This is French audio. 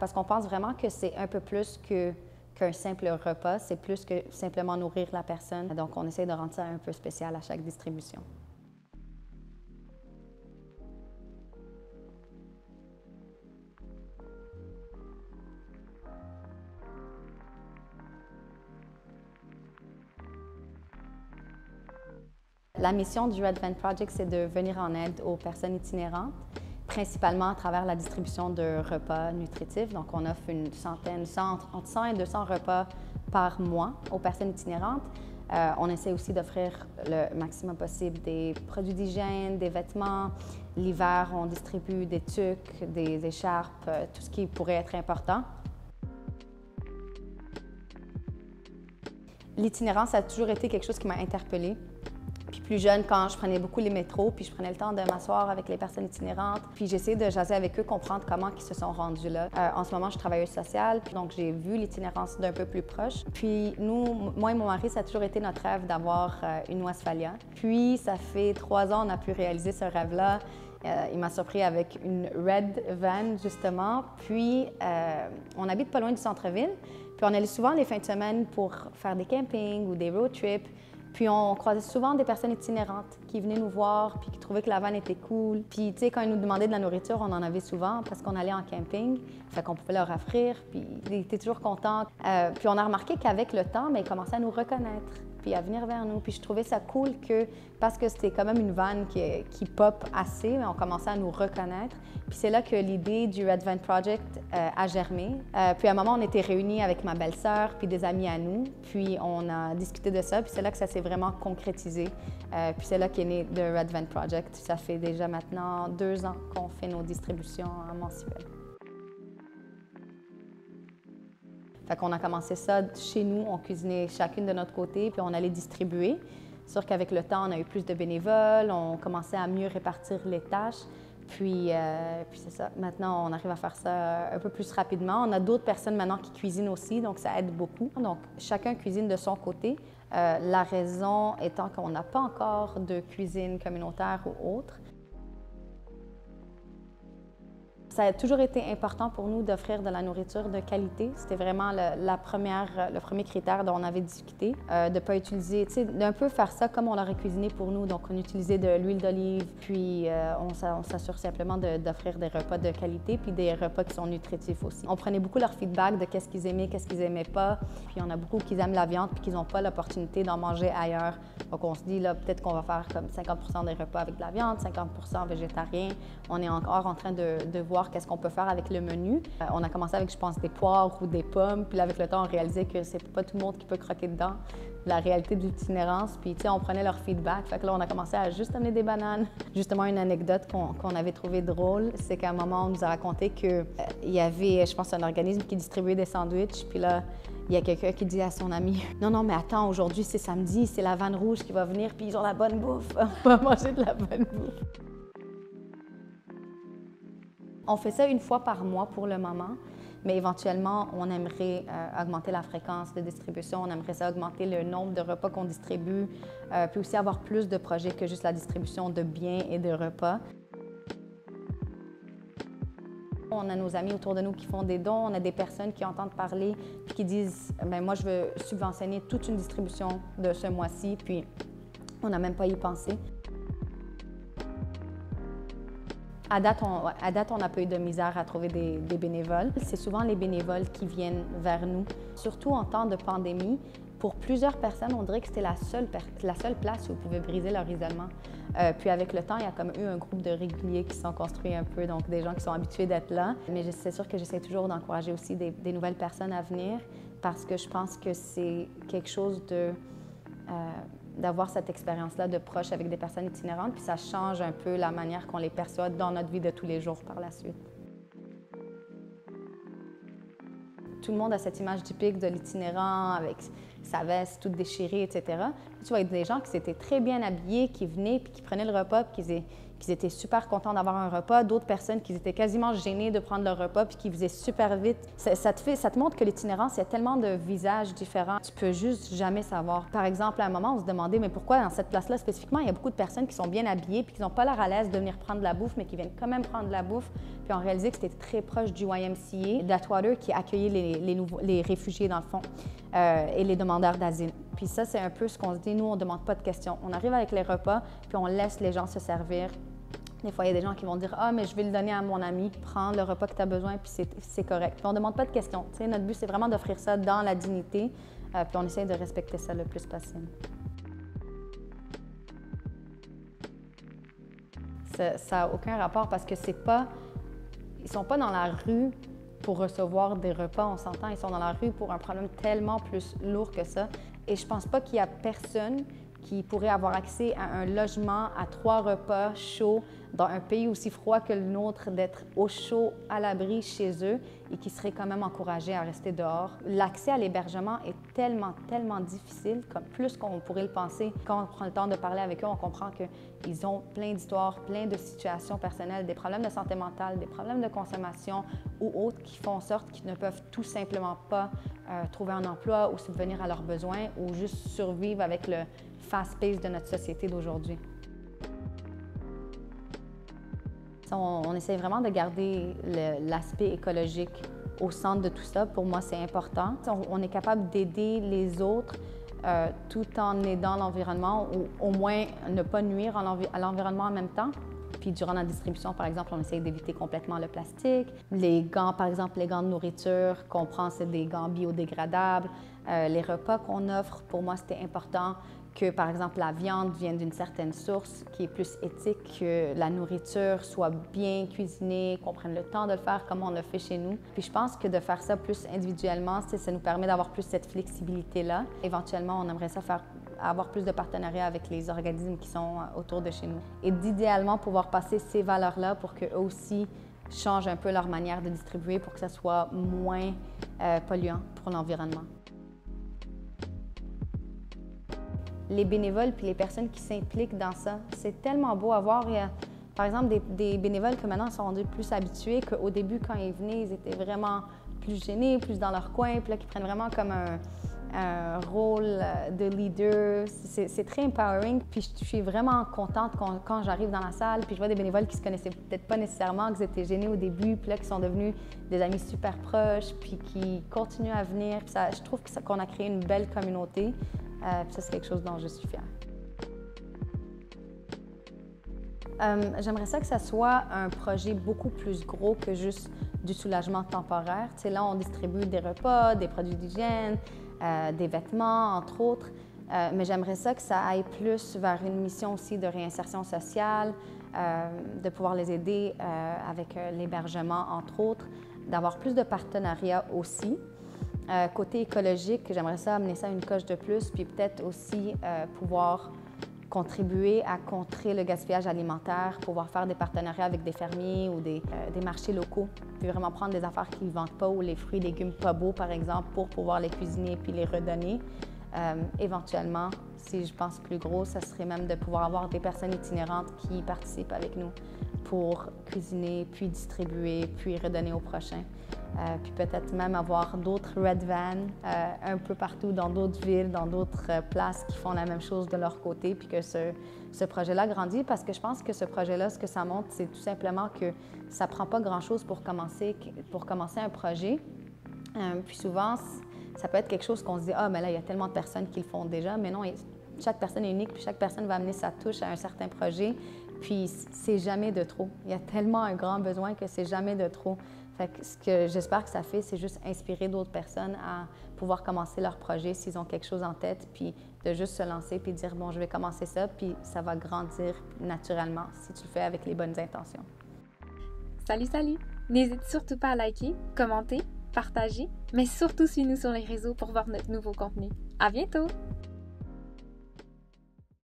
parce qu'on pense vraiment que c'est un peu plus qu'un simple repas, c'est plus que simplement nourrir la personne. Donc, on essaie de rendre ça un peu spécial à chaque distribution. La mission du Red Van Project, c'est de venir en aide aux personnes itinérantes, principalement à travers la distribution de repas nutritifs. Donc, on offre une centaine, entre 100 et 200 repas par mois aux personnes itinérantes. On essaie aussi d'offrir le maximum possible des produits d'hygiène, des vêtements. L'hiver, on distribue des tuques, des écharpes, tout ce qui pourrait être important. L'itinérance a toujours été quelque chose qui m'a interpellée. Puis plus jeune, quand je prenais beaucoup les métros, puis je prenais le temps de m'asseoir avec les personnes itinérantes, puis j'essayais de jaser avec eux, comprendre comment ils se sont rendus là. En ce moment, je suis travailleuse sociale, donc j'ai vu l'itinérance d'un peu plus proche. Puis nous, moi et mon mari, ça a toujours été notre rêve d'avoir une Westphalia. Puis ça fait 3 ans, on a pu réaliser ce rêve-là. Il m'a surpris avec une Red Van, justement. Puis, on habite pas loin du centre-ville. Puis, on allait souvent les fins de semaine pour faire des campings ou des road trips. Puis, on croisait souvent des personnes itinérantes qui venaient nous voir puis qui trouvaient que la van était cool. Puis, tu sais, quand ils nous demandaient de la nourriture, on en avait souvent parce qu'on allait en camping. Fait qu'on pouvait leur offrir. Puis, ils étaient toujours contents. Puis, on a remarqué qu'avec le temps, ils commençaient à nous reconnaître puis à venir vers nous. Puis je trouvais ça cool que, parce que c'était quand même une van qui pop assez, on commençait à nous reconnaître. Puis c'est là que l'idée du Red Van Project a germé. Puis à un moment, on était réunis avec ma belle-sœur puis des amis à nous. Puis on a discuté de ça, puis c'est là que ça s'est vraiment concrétisé. Puis c'est là qu'est né le Red Van Project. Ça fait déjà maintenant 2 ans qu'on fait nos distributions mensuelles. Fait qu'on a commencé ça chez nous, on cuisinait chacune de notre côté, puis on allait distribuer. C'est sûr qu'avec le temps, on a eu plus de bénévoles, on commençait à mieux répartir les tâches. Puis c'est ça. Maintenant, on arrive à faire ça un peu plus rapidement. On a d'autres personnes maintenant qui cuisinent aussi, donc ça aide beaucoup. Donc, chacun cuisine de son côté. La raison étant qu'on n'a pas encore de cuisine communautaire ou autre. Ça a toujours été important pour nous d'offrir de la nourriture de qualité. C'était vraiment le premier critère dont on avait discuté, de ne pas utiliser, tu sais, d'un peu faire ça comme on l'aurait cuisiné pour nous. Donc, on utilisait de l'huile d'olive, puis on s'assure simplement d'offrir des repas de qualité, puis des repas qui sont nutritifs aussi. On prenait beaucoup leur feedback de qu'est-ce qu'ils aimaient, qu'est-ce qu'ils n'aimaient pas. Puis, il y en a beaucoup qui aiment la viande, puis qui n'ont pas l'opportunité d'en manger ailleurs. Donc, on se dit, là, peut-être qu'on va faire comme 50% des repas avec de la viande, 50% végétarien. On est encore en train de voir qu'est-ce qu'on peut faire avec le menu. On a commencé avec, je pense, des poires ou des pommes. Puis là, avec le temps, on réalisait que c'est pas tout le monde qui peut croquer dedans. La réalité de l'itinérance. Puis, tu sais, on prenait leur feedback. Fait que là, on a commencé à juste amener des bananes. Justement, une anecdote qu'on avait trouvée drôle, c'est qu'à un moment, on nous a raconté qu'il y avait, je pense, un organisme qui distribuait des sandwichs. Puis là, il y a quelqu'un qui dit à son ami « Non, non, mais attends, aujourd'hui, c'est samedi, c'est la vanne rouge qui va venir, puis ils ont la bonne bouffe. On va manger de la bonne bouffe. » On fait ça une fois par mois pour le moment, mais éventuellement, on aimerait augmenter la fréquence de distribution, on aimerait ça augmenter le nombre de repas qu'on distribue, puis aussi avoir plus de projets que juste la distribution de biens et de repas. On a nos amis autour de nous qui font des dons, on a des personnes qui entendent parler puis qui disent « Bien, moi, je veux subventionner toute une distribution de ce mois-ci », puis on n'a même pas y pensé. À date, on n'a pas eu de misère à trouver des bénévoles. C'est souvent les bénévoles qui viennent vers nous, surtout en temps de pandémie. Pour plusieurs personnes, on dirait que c'était la seule place où ils pouvaient briser leur isolement. Puis avec le temps, il y a comme eu un groupe de réguliers qui se sont construits un peu, donc des gens qui sont habitués d'être là. Mais c'est sûr que j'essaie toujours d'encourager aussi des nouvelles personnes à venir parce que je pense que c'est quelque chose d'avoir cette expérience-là de proche avec des personnes itinérantes, puis ça change un peu la manière qu'on les perçoit dans notre vie de tous les jours par la suite. Tout le monde a cette image typique de l'itinérant avec sa veste toute déchirée, etc. Tu vois des gens qui s'étaient très bien habillés, qui venaient, puis qui prenaient le repas, puis qu'ils étaient super contents d'avoir un repas, d'autres personnes qui étaient quasiment gênées de prendre leur repas puis qui faisaient super vite. Ça te montre que l'itinérance, il y a tellement de visages différents, tu peux juste jamais savoir. Par exemple, à un moment, on se demandait, mais pourquoi dans cette place-là spécifiquement, il y a beaucoup de personnes qui sont bien habillées puis qui n'ont pas l'air à l'aise de venir prendre de la bouffe, mais qui viennent quand même prendre de la bouffe. Puis on réalisait que c'était très proche du YMCA, d'Atwater, qui accueillait les réfugiés, dans le fond, et les demandeurs d'asile. Puis ça, c'est un peu ce qu'on se dit, nous, on ne demande pas de questions. On arrive avec les repas, puis on laisse les gens se servir. Des fois, il y a des gens qui vont dire « Ah, mais je vais le donner à mon ami, prends le repas que tu as besoin, puis c'est correct. » Puis on ne demande pas de questions. Tu sais, notre but, c'est vraiment d'offrir ça dans la dignité, puis on essaie de respecter ça le plus possible. Ça n'a aucun rapport parce que ils ne sont pas dans la rue pour recevoir des repas, on s'entend, ils sont dans la rue pour un problème tellement plus lourd que ça. Et je pense pas qu'il y a personne qui pourrait avoir accès à un logement, à 3 repas chauds dans un pays aussi froid que le nôtre, d'être au chaud, à l'abri chez eux et qui seraient quand même encouragés à rester dehors. L'accès à l'hébergement est tellement, tellement difficile, comme plus qu'on pourrait le penser. Quand on prend le temps de parler avec eux, on comprend qu'ils ont plein d'histoires, plein de situations personnelles, des problèmes de santé mentale, des problèmes de consommation ou autres qui font en sorte qu'ils ne peuvent tout simplement pas trouver un emploi ou subvenir à leurs besoins ou juste survivre avec le fast-pace de notre société d'aujourd'hui. On essaie vraiment de garder l'aspect écologique au centre de tout ça. Pour moi, c'est important. On est capable d'aider les autres tout en aidant l'environnement ou au moins ne pas nuire à l'environnement en même temps. Puis durant la distribution, par exemple, on essaie d'éviter complètement le plastique. Les gants, par exemple, les gants de nourriture qu'on prend, c'est des gants biodégradables. Les repas qu'on offre, pour moi, c'était important que, par exemple, la viande vienne d'une certaine source qui est plus éthique, que la nourriture soit bien cuisinée, qu'on prenne le temps de le faire comme on le fait chez nous. Puis je pense que de faire ça plus individuellement, ça nous permet d'avoir plus cette flexibilité-là. Éventuellement, on aimerait ça avoir plus de partenariats avec les organismes qui sont autour de chez nous. Et d'idéalement pouvoir passer ces valeurs-là pour qu'eux aussi changent un peu leur manière de distribuer pour que ça soit moins polluant pour l'environnement. Les bénévoles puis les personnes qui s'impliquent dans ça, c'est tellement beau à voir. Il y a, par exemple, des bénévoles que maintenant sont rendus plus habitués, qu'au début, quand ils venaient, ils étaient vraiment plus gênés, plus dans leur coin, puis là, qui prennent vraiment comme un rôle de leader. C'est très empowering. Puis je suis vraiment contente quand j'arrive dans la salle, puis je vois des bénévoles qui se connaissaient peut-être pas nécessairement, qui étaient gênés au début, puis là, qui sont devenus des amis super proches, puis qui continuent à venir. Puis ça, je trouve qu'on a créé une belle communauté. Puis ça, c'est quelque chose dont je suis fière. J'aimerais ça que ça soit un projet beaucoup plus gros que juste du soulagement temporaire. Tu sais, là, on distribue des repas, des produits d'hygiène, des vêtements, entre autres. Mais j'aimerais ça que ça aille plus vers une mission aussi de réinsertion sociale, de pouvoir les aider avec l'hébergement, entre autres, d'avoir plus de partenariats aussi. Côté écologique, j'aimerais ça amener ça une coche de plus, puis peut-être aussi pouvoir contribuer à contrer le gaspillage alimentaire, pouvoir faire des partenariats avec des fermiers ou des marchés locaux, puis vraiment prendre des affaires qu'ils ne vendent pas ou les fruits et légumes pas beaux, par exemple, pour pouvoir les cuisiner puis les redonner. Éventuellement, si je pense plus gros, ça serait même de pouvoir avoir des personnes itinérantes qui participent avec nous pour cuisiner, puis distribuer, puis redonner au prochain. Puis peut-être même avoir d'autres Red Van un peu partout dans d'autres villes, dans d'autres places qui font la même chose de leur côté, puis que ce projet-là grandit, parce que je pense que ce projet-là, ce que ça montre, c'est tout simplement que ça prend pas grand-chose pour commencer un projet. Puis souvent, ça peut être quelque chose qu'on se dit « Ah, mais là, il y a tellement de personnes qui le font déjà », mais non, chaque personne est unique, puis chaque personne va amener sa touche à un certain projet, puis c'est jamais de trop. Il y a tellement un grand besoin que c'est jamais de trop. Fait que ce que j'espère que ça fait, c'est juste inspirer d'autres personnes à pouvoir commencer leur projet s'ils ont quelque chose en tête, puis de juste se lancer puis dire « Bon, je vais commencer ça », puis ça va grandir naturellement si tu le fais avec les bonnes intentions. Salut, salut! N'hésite surtout pas à liker, commenter, partager, mais surtout suis-nous sur les réseaux pour voir notre nouveau contenu. À bientôt!